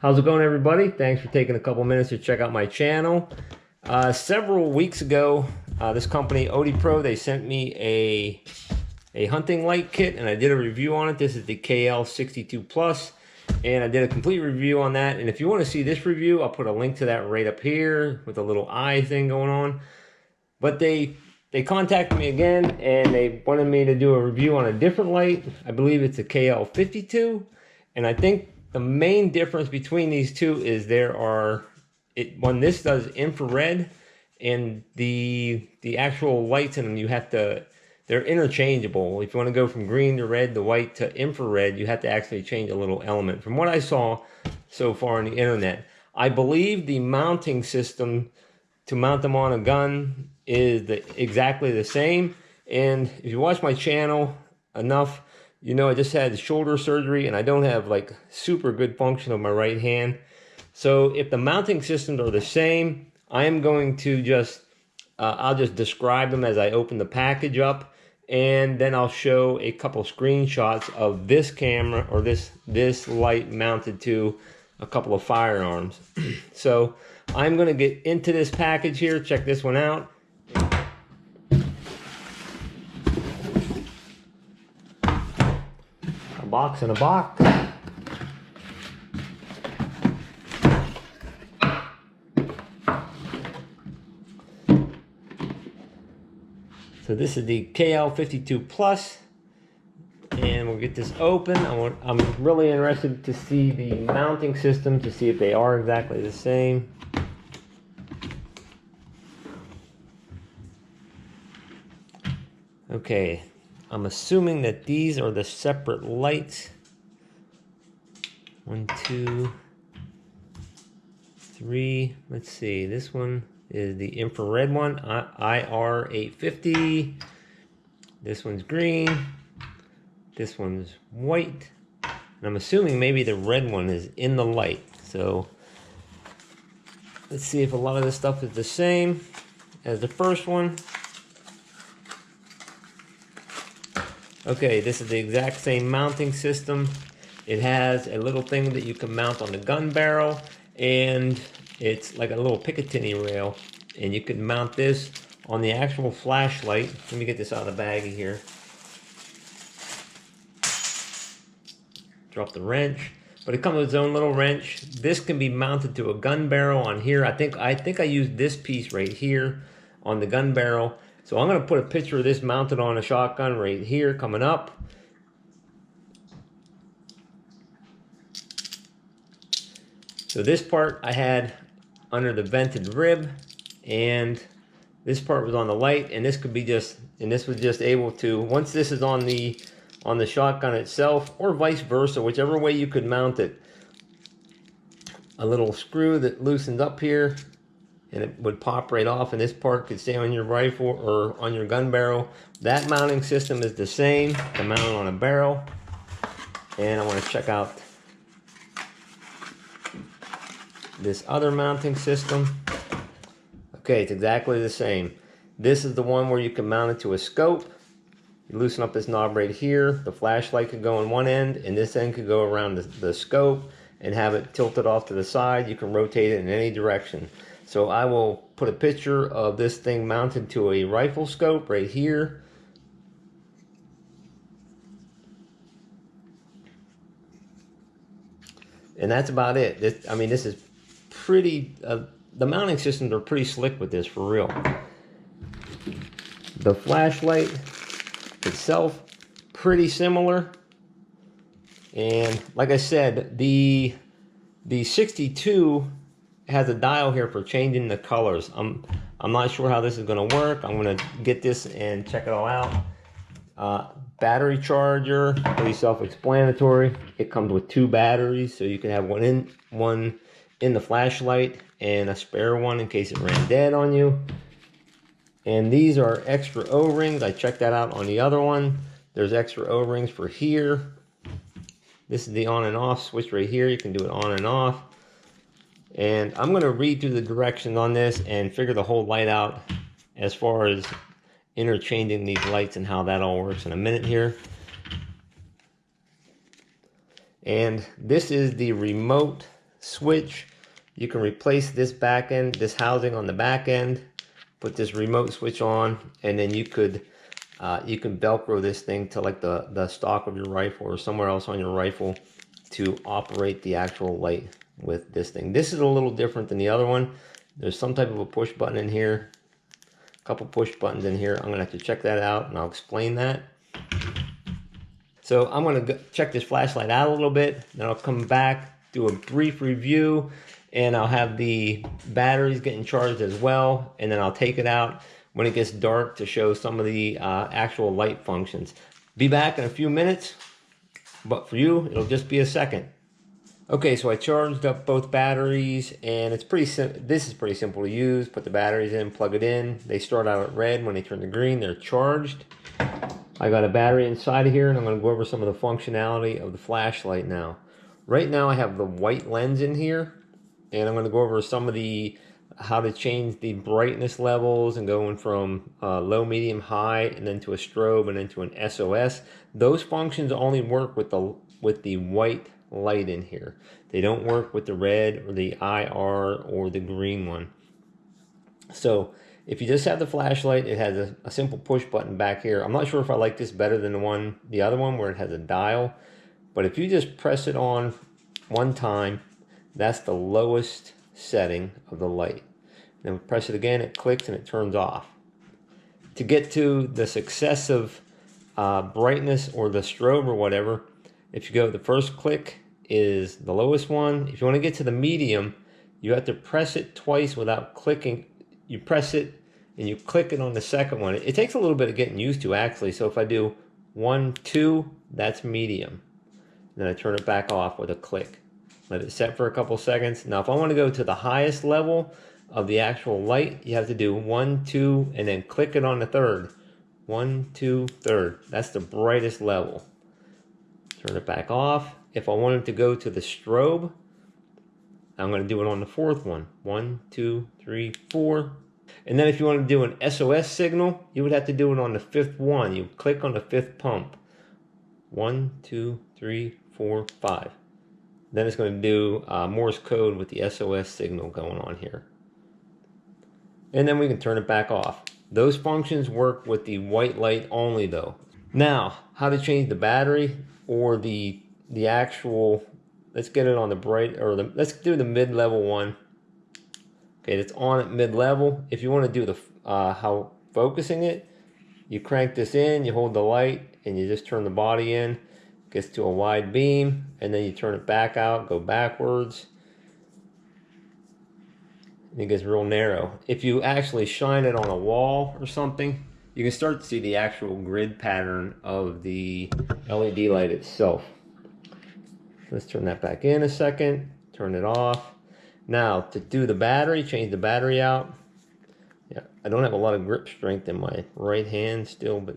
How's it going, everybody? Thanks for taking a couple minutes to check out my channel. Several weeks ago, this company Odepro, they sent me a hunting light kit, and I did a review on it. This is the KL52 Plus, and I did a complete review on that. And if you want to see this review, I'll put a link to that right up here with a little eye thing going on. But they contacted me again, and they wanted me to do a review on a different light. I believe it's a KL52, and I think the main difference between these two is when this does infrared, and the actual lights in them, they're interchangeable. If you want to go from green to red to white to infrared, you have to actually change a little element. From what I saw so far on the internet, I believe the mounting system to mount them on a gun is exactly the same. And if you watch my channel enough, you know I just had shoulder surgery, and I don't have like super good function of my right hand. So if the mounting systems are the same, I am going to I'll just describe them as I open the package up, and then I'll show a couple screenshots of this camera or this light mounted to a couple of firearms. So I'm going to get into this package here. Check this one out. A box in a box. So this is the KL52 Plus, and we'll get this open. I'm really interested to see the mounting system, to see if they are exactly the same. Okay, I'm assuming that these are the separate lights. 1, 2, 3. Let's see, this one is the infrared one, IR850. This one's green. This one's white. And I'm assuming maybe the red one is in the light. So let's see if a lot of this stuff is the same as the first one. Okay, this is the exact same mounting system. It has a little thing that you can mount on the gun barrel, and it's like a little Picatinny rail, and you can mount this on the actual flashlight. Let me get this out of the baggie here. Drop the wrench, but it comes with its own little wrench. This can be mounted to a gun barrel on here. I think I used this piece right here on the gun barrel. So I'm going to put a picture of this mounted on a shotgun right here coming up. So this part I had under the vented rib, and this part was on the light, and this could be this was just able to, once this is on the shotgun itself, or vice versa, whichever way you could mount it, a little screw that loosened up here, and it would pop right off, and this part could stay on your rifle or on your gun barrel. That mounting system is the same to mount it on a barrel. And I want to check out this other mounting system. Okay, it's exactly the same. This is the one where you can mount it to a scope. You loosen up this knob right here. The flashlight could go on one end, and this end could go around the scope and have it tilted off to the side. You can rotate it in any direction. So I will put a picture of this thing mounted to a rifle scope right here. And that's about it. This is pretty, the mounting systems are pretty slick with this, for real. The flashlight itself, pretty similar. And like I said, the 62 has a dial here for changing the colors. I'm not sure how this is going to work. I'm going to get this and check it all out. Battery charger, pretty self-explanatory. It comes with 2 batteries, so you can have one in the flashlight and a spare one in case it ran dead on you. And these are extra O-rings. I checked that out on the other one. There's extra O-rings for here. This is the on and off switch right here. You can do it on and off. And I'm going to read through the directions on this and figure the whole light out as far as interchanging these lights and how that all works in a minute here. And this is the remote switch. You can replace this back end, this housing on the back end, put this remote switch on, and then you can Velcro this thing to like the stock of your rifle or somewhere else on your rifle to operate the actual light with this thing. This is a little different than the other one. There's some type of a push button in here, a couple push buttons in here. I'm gonna have to check that out and I'll explain that. So I'm gonna check this flashlight out a little bit, then I'll come back, do a brief review, and I'll have the batteries getting charged as well, and then I'll take it out when it gets dark to show some of the actual light functions. Be back in a few minutes, but for you, it'll just be a second. Okay, so I charged up both batteries, and it's this is pretty simple to use. Put the batteries in, plug it in. They start out at red. When they turn to green, they're charged. I got a battery inside of here, and I'm going to go over some of the functionality of the flashlight now. Right now, I have the white lens in here, and I'm going to go over some of how to change the brightness levels and going from low, medium, high, and then to a strobe and then to an SOS. Those functions only work with the white light in here. They don't work with the red or the IR or the green one. So if you just have the flashlight, it has a simple push button back here. I'm not sure if I like this better than the other one where it has a dial, but if you just press it on one time, that's the lowest setting of the light. Then press it again, it clicks and it turns off. To get to the successive brightness or the strobe or whatever, if you go, the first click is the lowest one. If you want to get to the medium, you have to press it twice without clicking. You press it and you click it on the second one. It takes a little bit of getting used to actually. So if I do 1, 2, that's medium. Then I turn it back off with a click. Let it set for a couple seconds. Now if I want to go to the highest level of the actual light, you have to do 1, 2, and then click it on the third. 1, 2, third. That's the brightest level. Turn it back off. If I wanted to go to the strobe, I'm going to do it on the fourth one. 1, 2, 3, 4. And then if you want to do an SOS signal, you would have to do it on the fifth one. You click on the fifth pump. 1, 2, 3, 4, 5. Then it's going to do Morse code with the SOS signal going on here. And then we can turn it back off. Those functions work with the white light only though. Now, how to change the battery or the actual, let's get it on the bright, or let's do the mid-level one. Okay, it's on at mid-level. If you want to do the how focusing it, you crank this in, you hold the light, and you just turn the body in. Gets to a wide beam, and then you turn it back out, go backwards. And it gets real narrow. If you actually shine it on a wall or something, you can start to see the actual grid pattern of the LED light itself. Let's turn that back in a second, turn it off. Now, to do the battery, change the battery out. Yeah, I don't have a lot of grip strength in my right hand still, but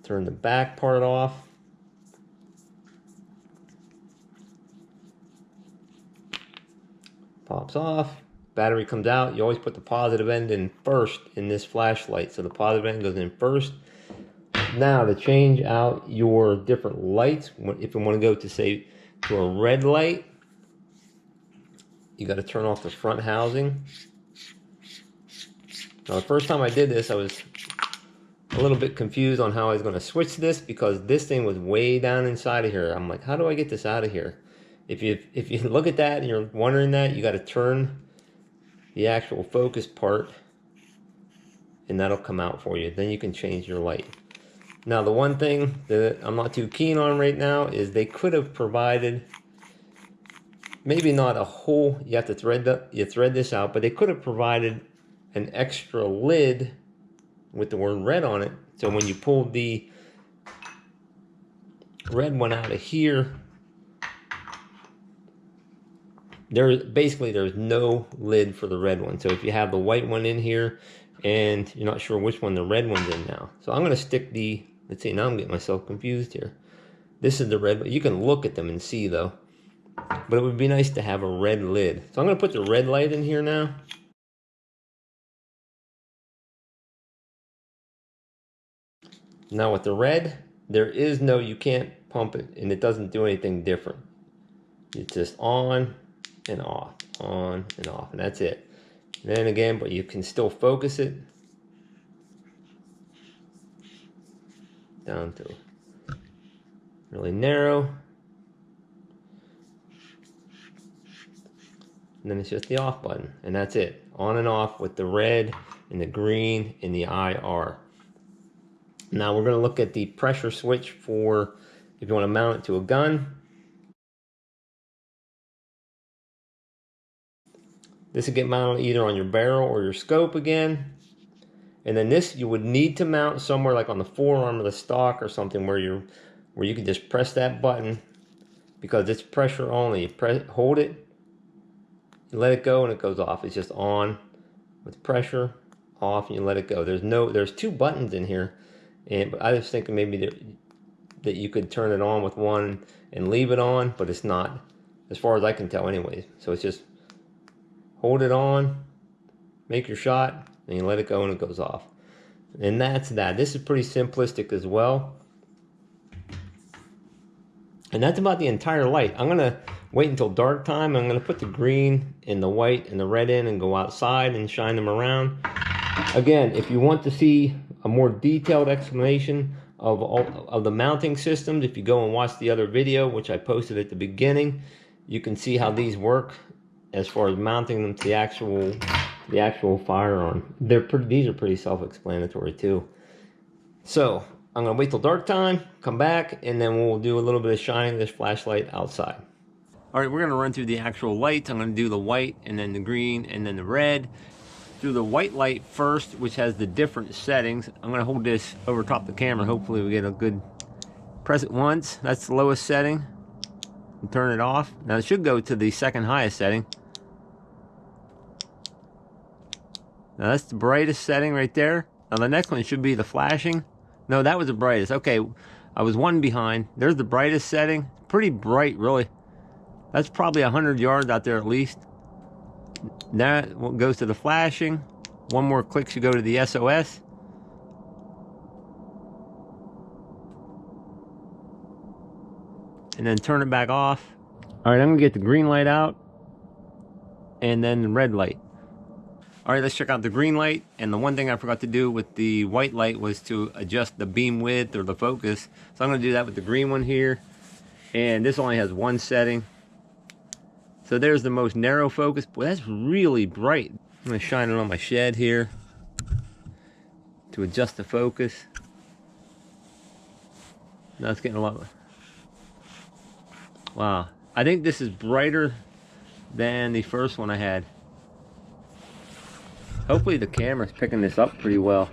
turn the back part off. Pops off. Battery comes out. You always put the positive end in first in this flashlight. So the positive end goes in first. Now to change out your different lights, if you want to go to say to a red light, you got to turn off the front housing. Now the first time I did this, I was a little bit confused on how I was going to switch this because this thing was way down inside of here. I'm like, how do I get this out of here? If you look at that and you're wondering that, you got to turn the actual focus part and that'll come out for you. Then you can change your light. Now the one thing that I'm not too keen on right now is they could have provided, maybe not a whole, you have to thread this out, but they could have provided an extra lid with the word red on it. So when you pulled the red one out of here, there's no lid for the red one. So if you have the white one in here and you're not sure which one the red one's in now. So I'm going to stick let's see, now I'm getting myself confused here. This is the red, you can look at them and see though. But it would be nice to have a red lid. So I'm going to put the red light in here now. Now with the red, you can't pump it and it doesn't do anything different. It's just on and off, and that's it. And then again, but you can still focus it down to really narrow. And then it's just the off button, and that's it. On and off with the red and the green and the IR. Now we're going to look at the pressure switch for if you want to mount it to a gun. This will get mounted either on your barrel or your scope again. And then this you would need to mount somewhere like on the forearm of the stock or something where you can just press that button, because it's pressure only. You hold it, you let it go, and it goes off. It's just on with pressure, off, and you let it go. There's two buttons in here, but I was thinking maybe that you could turn it on with one and leave it on, but it's not, as far as I can tell anyways. So it's just hold it on, make your shot, and you let it go and it goes off. And that's that. This is pretty simplistic as well. And that's about the entire light. I'm gonna wait until dark time. I'm gonna put the green and the white and the red in and go outside and shine them around. Again, if you want to see a more detailed explanation of the mounting systems, if you go and watch the other video, which I posted at the beginning, you can see how these work as far as mounting them to the actual firearm. These are pretty self-explanatory too. So I'm gonna wait till dark time, come back, and then we'll do a little bit of shining this flashlight outside. All right, we're gonna run through the actual lights. I'm gonna do the white and then the green and then the red. Do the white light first, which has the different settings. I'm gonna hold this over top the camera. Hopefully we get a good, press it once. That's the lowest setting. And turn it off. Now it should go to the second highest setting. Now that's the brightest setting right there. Now the next one should be the flashing. No, that was the brightest. Okay, I was one behind. There's the brightest setting. Pretty bright, really. That's probably 100 yards out there at least. That goes to the flashing. One more click should go to the SOS. And then turn it back off. All right, I'm gonna get the green light out and then the red light. All right, let's check out the green light. And the one thing I forgot to do with the white light was to adjust the beam width or the focus. So I'm gonna do that with the green one here. And this only has one setting. So there's the most narrow focus. Boy, that's really bright. I'm gonna shine it on my shed here to adjust the focus. Now it's getting a lot. Wow, I think this is brighter than the first one I had. Hopefully the camera's picking this up pretty well.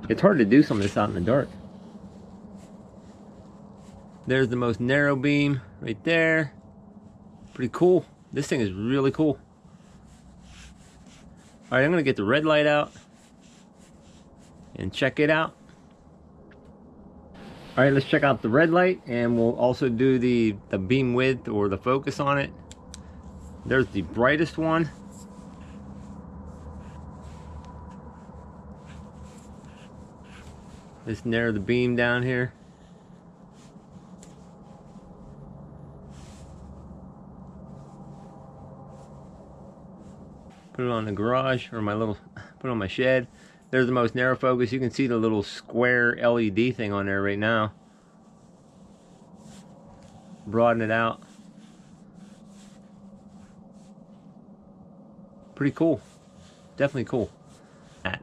It's hard to do some of this out in the dark. There's the most narrow beam right there. Pretty cool. This thing is really cool. All right, I'm gonna get the red light out and check it out. All right, let's check out the red light, and we'll also do the beam width or the focus on it. There's the brightest one. Just narrow the beam down here. Put it on the garage, or put it on my shed. There's the most narrow focus. You can see the little square LED thing on there right now. Broaden it out. Pretty cool. Definitely cool.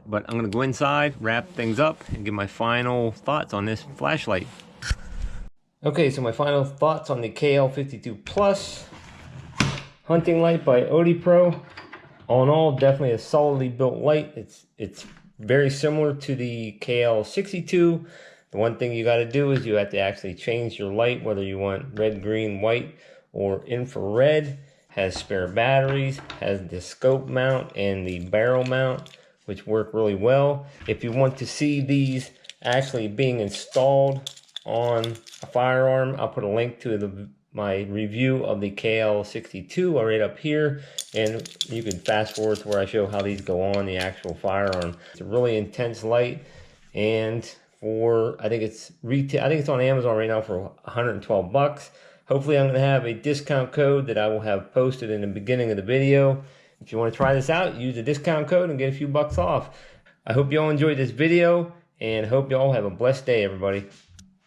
But I'm gonna go inside, wrap things up, and give my final thoughts on this flashlight. Okay, so my final thoughts on the KL52 Plus hunting light by Odepro. All in all, definitely a solidly built light. It's very similar to the KL62. The one thing you got to do is you have to actually change your light, whether you want red, green, white, or infrared. Has spare batteries, has the scope mount and the barrel mount, which work really well. If you want to see these actually being installed on a firearm, I'll put a link to my review of the KL62 right up here, and you can fast forward to where I show how these go on the actual firearm. It's a really intense light, and I think it's on Amazon right now for 112 bucks. Hopefully I'm going to have a discount code that I will have posted in the beginning of the video. If you want to try this out, use the discount code and get a few bucks off. I hope you all enjoyed this video and hope you all have a blessed day, everybody.